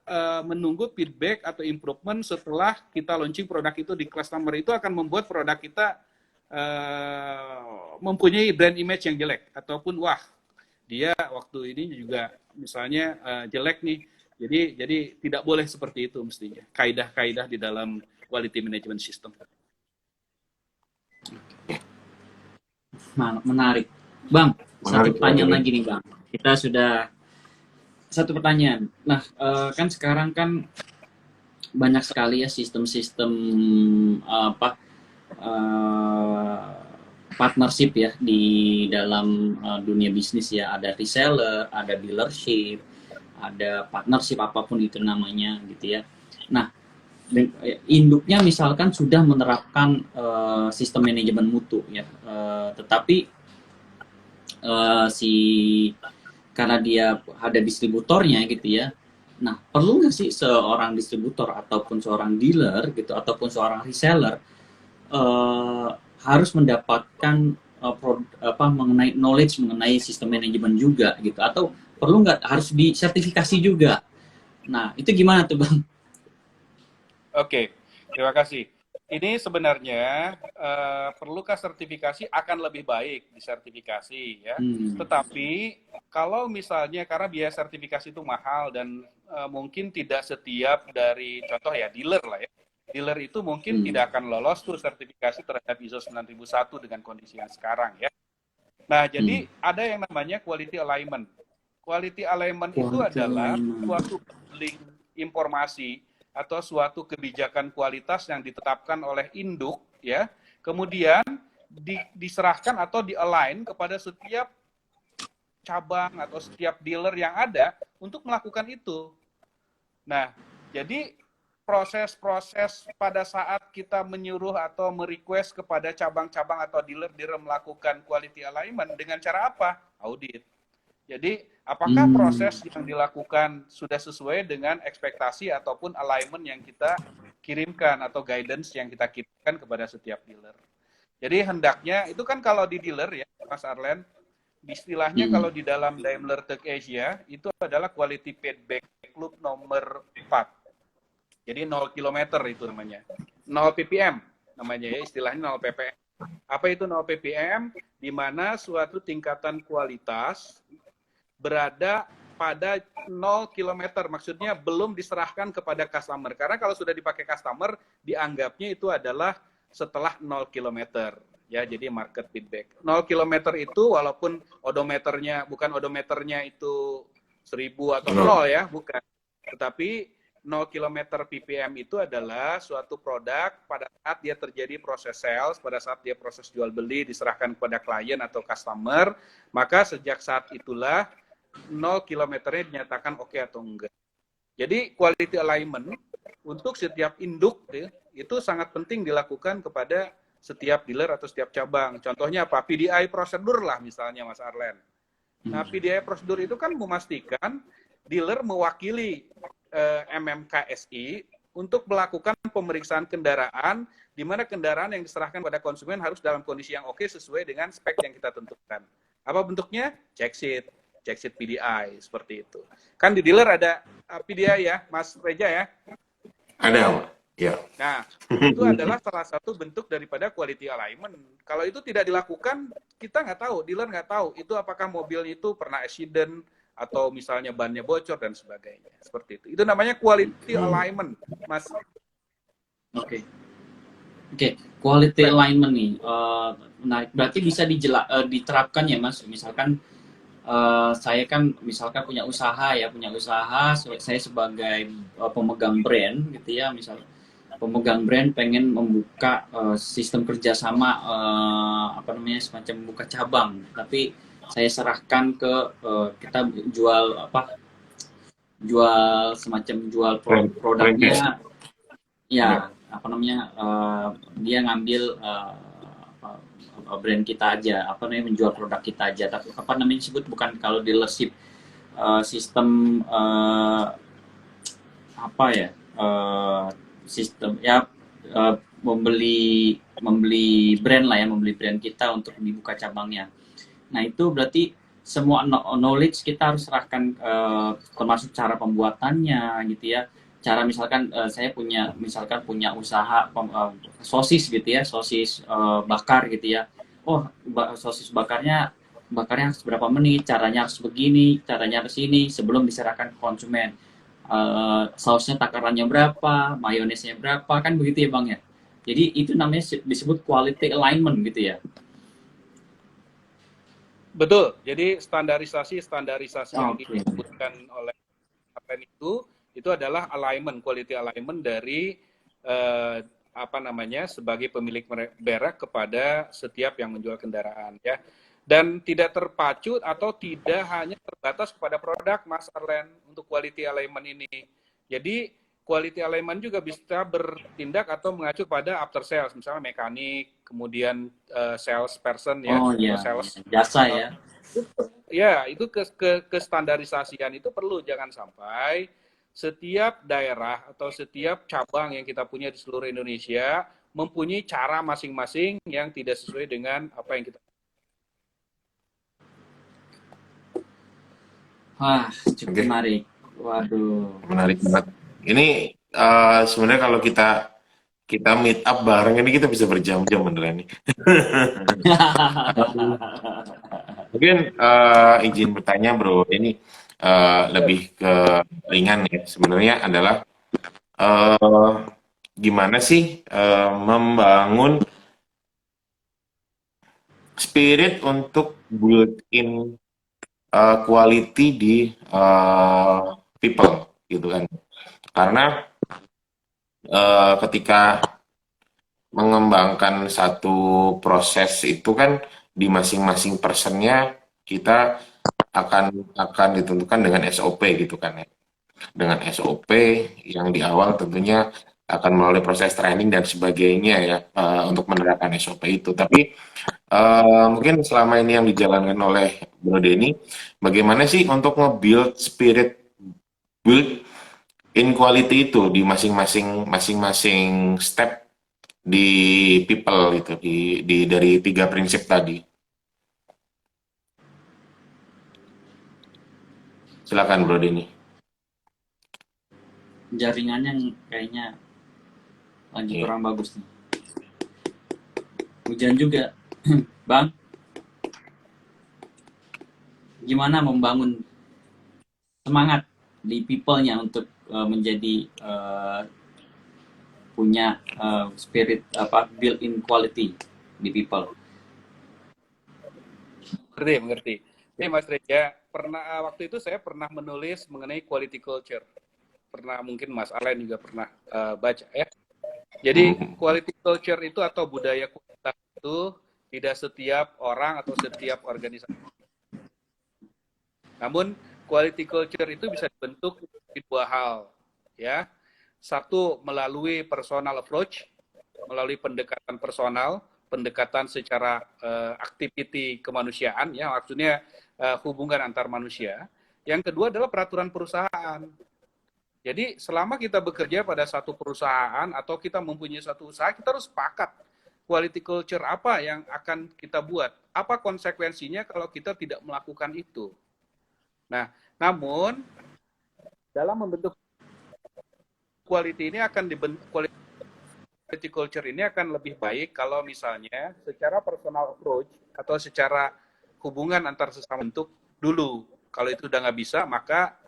menunggu feedback atau improvement setelah kita launching produk itu di customer. Itu akan membuat produk kita mempunyai brand image yang jelek, ataupun wah, dia waktu ini juga misalnya jelek nih. Jadi tidak boleh seperti itu mestinya. Kaidah-kaidah di dalam quality management system. Menarik. Bang, satu pertanyaan lagi nih Bang. Kita sudah satu pertanyaan. Nah, kan sekarang kan banyak sekali ya sistem-sistem partnership ya di dalam dunia bisnis ya. Ada reseller, ada dealership, ada partnership apapun itu namanya gitu ya. Nah, induknya misalkan sudah menerapkan sistem manajemen mutu ya, tetapi karena dia ada distributornya gitu ya. Nah, perlu nggak sih seorang distributor ataupun seorang dealer gitu ataupun seorang reseller harus mendapatkan mengenai knowledge mengenai sistem manajemen juga gitu, atau perlu nggak harus disertifikasi juga? Nah, itu gimana tuh Bang? Oke, terima kasih. Ini sebenarnya perlukah sertifikasi? Akan lebih baik disertifikasi ya. Tetapi kalau misalnya karena biaya sertifikasi itu mahal dan mungkin tidak setiap dari contoh ya dealer lah ya. Dealer itu mungkin tidak akan lolos tuh sertifikasi terhadap ISO 9001 dengan kondisi yang sekarang ya. Nah, jadi ada yang namanya quality alignment. Quality alignment itu adalah suatu link informasi atau suatu kebijakan kualitas yang ditetapkan oleh induk ya, kemudian diserahkan atau di-align kepada setiap cabang atau setiap dealer yang ada untuk melakukan itu. Nah, jadi proses-proses pada saat kita menyuruh atau merequest kepada cabang-cabang atau dealer-dealer melakukan quality alignment dengan cara apa? Audit. Jadi, apakah proses yang dilakukan sudah sesuai dengan ekspektasi ataupun alignment yang kita kirimkan atau guidance yang kita kirimkan kepada setiap dealer. Jadi hendaknya, itu kan kalau di dealer ya, Mas Arlen, istilahnya kalau di dalam Daimler Truck Asia, itu adalah quality feedback loop nomor 4. Jadi 0 km itu namanya. 0 ppm namanya ya, istilahnya 0 ppm. Apa itu 0 ppm? Di mana suatu tingkatan kualitas berada pada 0 km, maksudnya belum diserahkan kepada customer. Karena kalau sudah dipakai customer, dianggapnya itu adalah setelah 0 km. Ya, jadi market feedback. 0 km itu walaupun odometernya, bukan odometernya itu 1000 atau 0 ya, bukan. Tetapi 0 km ppm itu adalah suatu produk pada saat dia terjadi proses sales, pada saat dia proses jual beli, diserahkan kepada klien atau customer, maka sejak saat itulah 0 kilometernya dinyatakan oke atau enggak. Jadi quality alignment untuk setiap induk itu sangat penting dilakukan kepada setiap dealer atau setiap cabang. Contohnya apa? PDI prosedur lah misalnya Mas Arlen. Nah, PDI prosedur itu kan memastikan dealer mewakili MMKSI untuk melakukan pemeriksaan kendaraan, di mana kendaraan yang diserahkan pada konsumen harus dalam kondisi yang oke sesuai dengan spek yang kita tentukan. Apa bentuknya? Check sheet PDI, seperti itu. Kan di dealer ada PDI ya, Mas Reja ya? Ada, ya. Nah, itu adalah salah satu bentuk daripada quality alignment. Kalau itu tidak dilakukan, kita nggak tahu, dealer nggak tahu itu apakah mobil itu pernah accident atau misalnya bannya bocor dan sebagainya. Seperti itu. Itu namanya quality alignment, Mas. Oke. Oke, quality alignment nih. Menarik. Berarti bisa diterapkan ya, Mas. Misalkan saya kan misalkan punya usaha, saya sebagai pemegang brand gitu ya, misalnya pemegang brand pengen membuka sistem kerjasama semacam membuka cabang, tapi saya serahkan ke kita jual semacam jual produknya ya dia ngambil brand kita aja, menjual produk kita aja, tapi disebut bukan kalau dealership sistem sistem ya membeli brand lah ya, membeli brand kita untuk dibuka cabangnya. Nah itu berarti semua knowledge kita harus serahkan, termasuk cara pembuatannya gitu ya. Cara misalkan saya punya usaha sosis gitu ya, sosis bakar gitu ya. Oh, sosis bakarnya harus berapa menit, caranya harus begini, caranya harus ini sebelum diserahkan ke konsumen. Sausnya takarannya berapa, mayonesnya berapa, kan begitu ya Bang ya. Jadi itu namanya disebut quality alignment gitu ya. Betul. Jadi standarisasi yang disebutkan oleh Apen itu adalah alignment, quality alignment dari sebagai pemilik merek kepada setiap yang menjual kendaraan ya. Dan tidak terpacu atau tidak hanya terbatas kepada produk, Mas Arlen, untuk quality alignment ini. Jadi quality alignment juga bisa bertindak atau mengacu pada after sales, misalnya mekanik, kemudian sales person ya, sales jasa ya. Ya, itu ke standarisasian itu perlu, jangan sampai setiap daerah atau setiap cabang yang kita punya di seluruh Indonesia mempunyai cara masing-masing yang tidak sesuai dengan apa yang kita. Wah, cukup menarik. Waduh. Menarik banget. Ini sebenarnya kalau kita meet up bareng ini kita bisa berjam-jam beneran nih. Mungkin izin bertanya Bro, ini lebih ke ringan ya. Sebenarnya adalah gimana sih membangun spirit untuk build in quality di people gitu kan. Karena ketika mengembangkan satu proses itu kan di masing-masing personnya kita akan ditentukan dengan SOP gitu kan ya. Dengan SOP yang di awal tentunya akan melalui proses training dan sebagainya ya untuk menerapkan SOP itu. Tapi mungkin selama ini yang dijalankan oleh Bro Denny, bagaimana sih untuk nge-build spirit build in quality itu di masing-masing step di people itu dari 3 prinsip tadi. Silakan Bro Denny. Jaringannya kayaknya lagi kurang bagus nih. Hujan juga, Bang. Gimana membangun semangat di people-nya untuk menjadi punya spirit build in quality di people. Mengerti. Ini Mas Reja, waktu itu saya pernah menulis mengenai quality culture. Mungkin Mas Arlen juga pernah baca ya. Jadi quality culture itu atau budaya kualitas itu tidak setiap orang atau setiap organisasi. Namun quality culture itu bisa dibentuk di 2 hal ya. Satu, melalui personal approach, melalui pendekatan personal, pendekatan secara activity kemanusiaan ya, maksudnya hubungan antar manusia. Yang kedua adalah peraturan perusahaan. Jadi selama kita bekerja pada satu perusahaan atau kita mempunyai satu usaha, kita harus sepakat quality culture apa yang akan kita buat. Apa konsekuensinya kalau kita tidak melakukan itu. Nah, namun dalam membentuk quality ini akan dibentuk, quality culture ini akan lebih baik kalau misalnya secara personal approach atau secara hubungan antar sesama bentuk dulu. Kalau itu udah nggak bisa, maka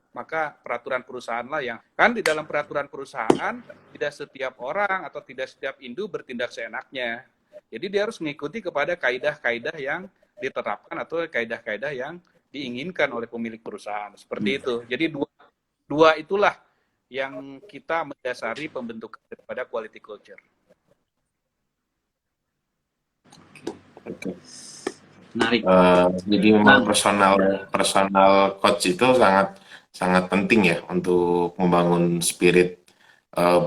peraturan perusahaan lah yang kan di dalam peraturan perusahaan tidak setiap orang atau tidak setiap indu bertindak seenaknya. Jadi dia harus mengikuti kepada kaidah-kaidah yang diterapkan atau kaidah-kaidah yang diinginkan oleh pemilik perusahaan seperti itu. Jadi dua itulah yang kita mendasari pembentukan daripada quality culture. Oke. Menarik. Jadi memang personal coach itu sangat penting ya untuk membangun spirit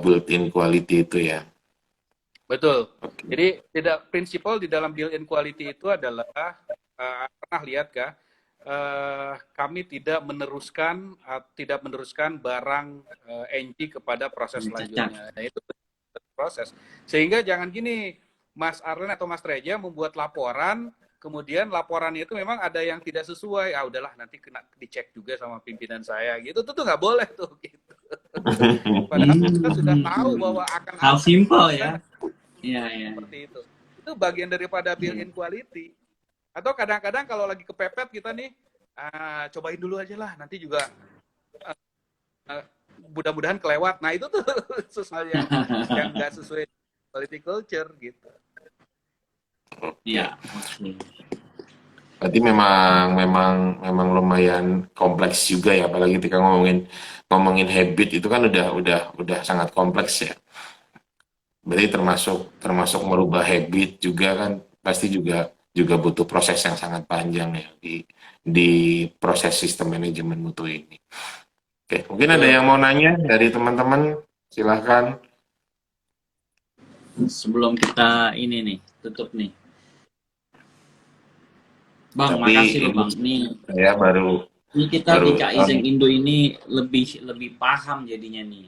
built-in quality itu ya. Betul. Jadi prinsipal di dalam built-in quality itu adalah pernah lihat kah? Kami tidak meneruskan barang NG kepada proses selanjutnya. Nah, itu proses. Sehingga jangan gini, Mas Arlen atau Mas Reja membuat laporan, kemudian laporannya itu memang ada yang tidak sesuai, udahlah nanti kena dicek juga sama pimpinan saya gitu, tuh nggak boleh tuh gitu. Padahal kita sudah tahu bahwa akan hal simple ya. Iya. Seperti itu. Itu bagian daripada built-in quality. Atau kadang-kadang kalau lagi kepepet kita nih, cobain dulu aja lah, nanti juga mudah-mudahan kelewat. Nah itu tuh sesuatu yang nggak sesuai quality culture gitu. Iya. Berarti memang lumayan kompleks juga ya, apalagi ketika ngomongin habit itu kan udah sangat kompleks ya. Berarti termasuk merubah habit juga kan pasti juga butuh proses yang sangat panjang ya di proses sistem manajemen mutu ini. Oke, mungkin ada yang mau nanya dari teman-teman, silahkan. Sebelum kita ini nih tutup nih. Bang, Tapi makasih loh Bang. Saya ini kita di Kaizen Indo ini lebih paham jadinya nih.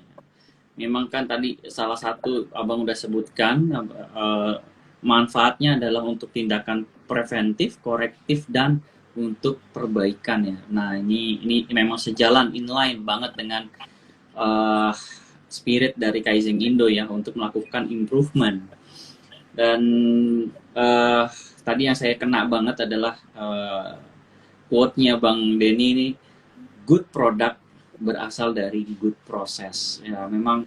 Memang kan tadi salah satu Abang udah sebutkan manfaatnya adalah untuk tindakan preventif, korektif, dan untuk perbaikan ya. Nah ini memang sejalan inline banget dengan spirit dari Kaizen Indo ya untuk melakukan improvement. Dan tadi yang saya kena banget adalah quote-nya Bang Denny ini, good product berasal dari good process. Ya, memang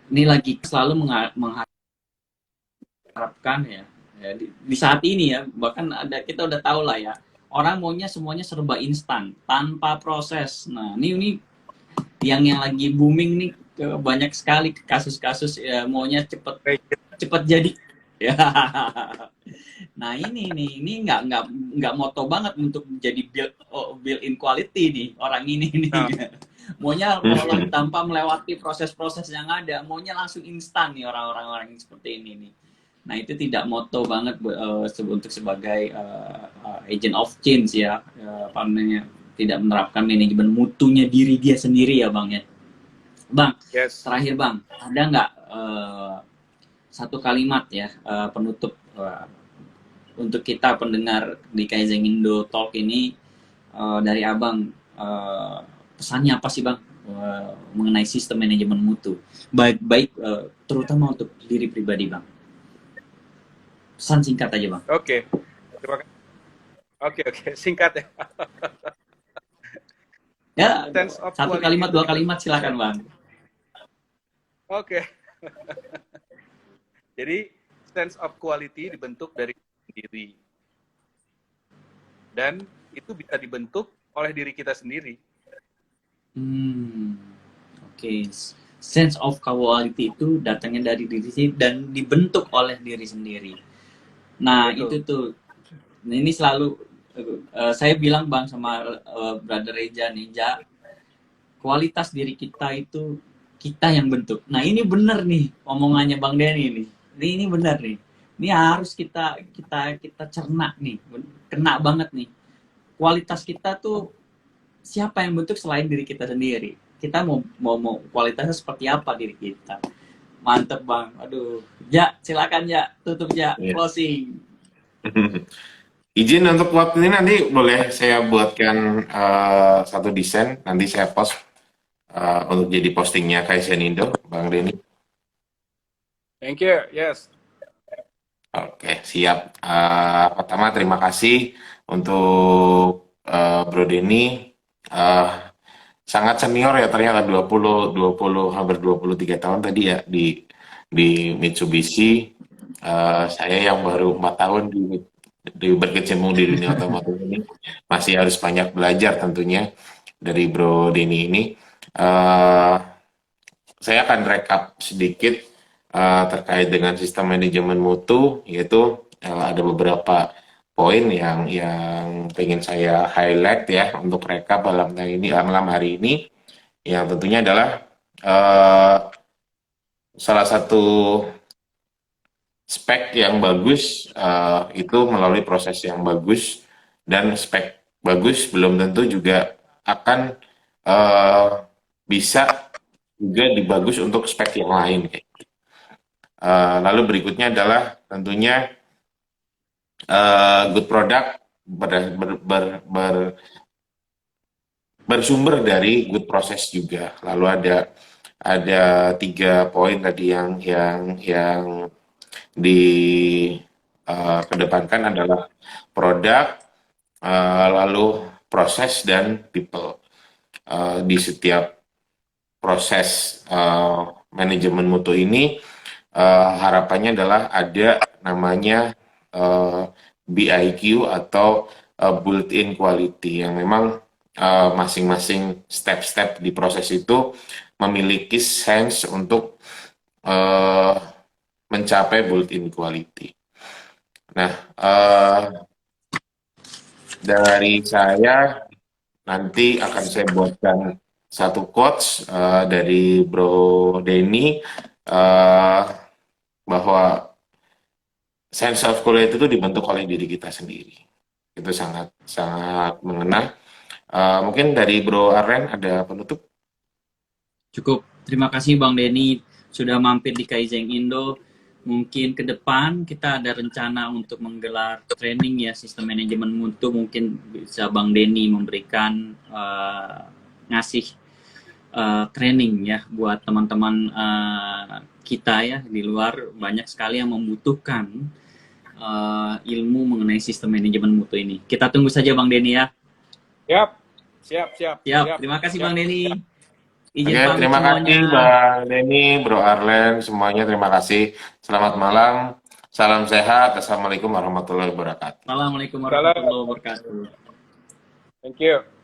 ini lagi selalu mengharapkan ya di saat ini ya, bahkan kita udah tahu lah ya, orang maunya semuanya serba instan tanpa proses. Nah ini yang lagi booming nih, banyak sekali kasus-kasus ya, maunya cepet jadi ya. Nah ini nggak moto banget untuk jadi build in quality nih orang ini nih. Maunya kalau tanpa melewati proses-proses yang ada, maunya langsung instan nih orang-orang seperti ini nih. Nah itu tidak moto banget untuk sebagai agent of change ya, apa namanya, tidak menerapkan manajemen mutunya diri dia sendiri ya Bang ya. Bang, yes. Terakhir Bang, ada nggak satu kalimat ya penutup untuk kita pendengar di Kaizen Indo Talk ini dari Abang, pesannya apa sih Bang mengenai sistem manajemen mutu, baik terutama untuk diri pribadi Bang? Pesan singkat aja Bang. Oke. Terima kasih. Oke, singkat ya. Ya, satu kalimat, dua kalimat silakan Bang. Oke. Jadi sense of quality dibentuk dari diri. Dan itu bisa dibentuk oleh diri kita sendiri. Oke. Sense of quality itu datangnya dari diri sendiri dan dibentuk oleh diri sendiri. Nah, betul. Itu tuh. Nah, ini selalu saya bilang Bang sama Brother Reja nih, kualitas diri kita itu kita yang bentuk. Nah, ini bener nih omongannya Bang Denny nih. Ini bener nih. Ini harus kita cerna nih. Kena banget nih. kualitas kita tuh siapa yang bentuk selain diri kita sendiri. Kita mau kualitasnya seperti apa diri kita. Mantep Bang. Aduh. Ja, silakan Ja, tutup Ja, Iya. closing. Izin untuk waktu ini nanti boleh saya buatkan satu desain, nanti saya post untuk jadi postingnya Kaizen Indo, Bang Denny. Thank you. Yes. Oke, siap. Pertama terima kasih untuk Bro Denny. Sangat senior ya ternyata 20 hampir 23 tahun tadi ya di Mitsubishi. Saya yang baru 4 tahun di berkecimpung di dunia otomotif ini masih harus banyak belajar tentunya dari Bro Denny ini. Eh, saya akan rekap sedikit terkait dengan sistem manajemen mutu, yaitu ada beberapa poin yang pengen saya highlight ya untuk rekap malam hari ini, yang tentunya adalah salah satu spek yang bagus itu melalui proses yang bagus, dan spek bagus belum tentu juga akan bisa juga dibagus untuk spek yang lain. Lalu berikutnya adalah tentunya good product bersumber dari good process juga. Lalu ada 3 poin tadi yang kedepankan adalah produk, lalu proses dan people. Di setiap proses manajemen mutu ini harapannya adalah ada namanya BIQ atau built-in quality, yang memang masing-masing step-step di proses itu memiliki sense untuk mencapai built-in quality. Nah, dari saya nanti akan saya buatkan satu quotes dari Bro Denny bahwa sense of quality itu dibentuk oleh diri kita sendiri. Itu sangat sangat mengena. Mungkin dari Bro Arlen ada penutup? Cukup. Terima kasih Bang Denny sudah mampir di Kaizen Indo. Mungkin ke depan kita ada rencana untuk menggelar training ya sistem manajemen mutu. Mungkin bisa Bang Denny memberikan ngasih training ya buat teman-teman kita ya di luar. Banyak sekali yang membutuhkan ilmu mengenai sistem manajemen mutu ini. Kita tunggu saja Bang Denny ya. Siap. Terima kasih Bang Denny. Izin Oke, pamit terima semuanya. kasih Bang Denny, Bro Arlen, semuanya terima kasih. Selamat malam, salam sehat, assalamualaikum warahmatullahi wabarakatuh. Assalamualaikum warahmatullahi wabarakatuh. Thank you.